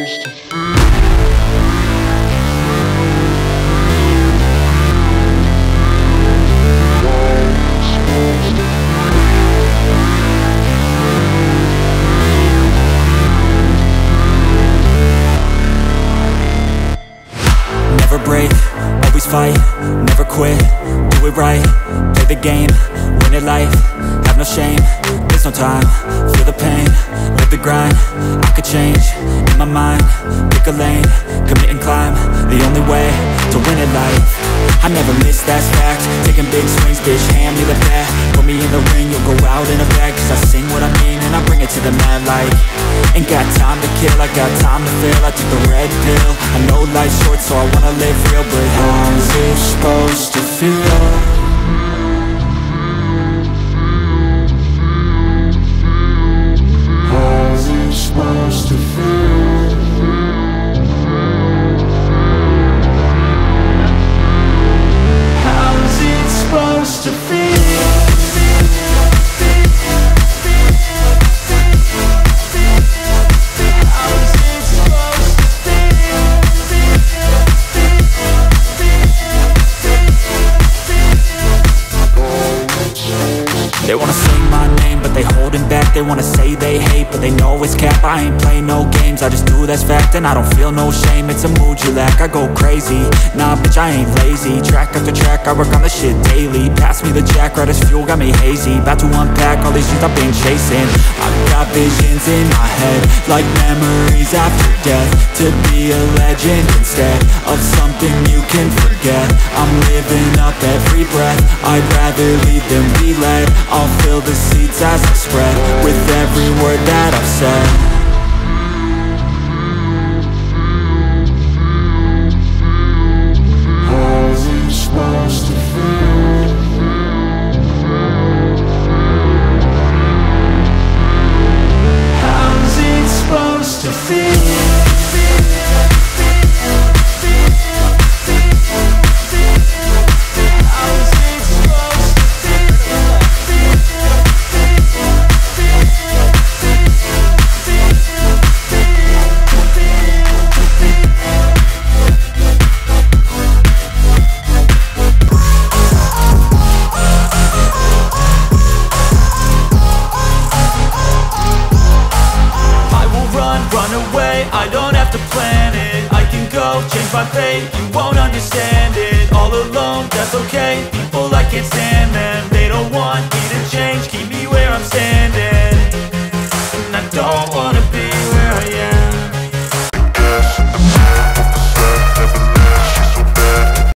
Never break, always fight, never quit, do it right, play the game, win it life, have no shame, there's no time, feel the pain, live the grind, I could change, in my mind, pick a lane, commit and climb, the only way to win at life. I never miss, that's fact, taking big swings, bitch, hand me the bat, put me in the ring, you'll go out in a bag, cause I sing what I mean and I bring it to the mad light. Ain't got time to kill, I got time to feel, I took the red pill, I know life's short so I wanna live real, but how's it supposed to feel? How's it supposed to feel? How's it supposed to feel? They wanna sing my name, but they holding back. They wanna say they hate, but they know it's cap. I ain't play no games, I just do that's fact. And I don't feel no shame, it's a mood you lack. I go crazy, nah bitch I ain't lazy. Track after track, I work on this shit daily. Pass me the jack, right as fuel, got me hazy. About to unpack all these things I've been chasing. I've got visions in my head, like memories after death. To be a legend instead of something you can forget. I'm living up every breath, I'd rather lead than be led. I'll fill the seats as I spread with every word that I've said. How's it supposed to feel? How's it supposed to feel? I don't have to plan it, I can go change my fate. You won't understand it, all alone, that's okay. People, I can't stand them.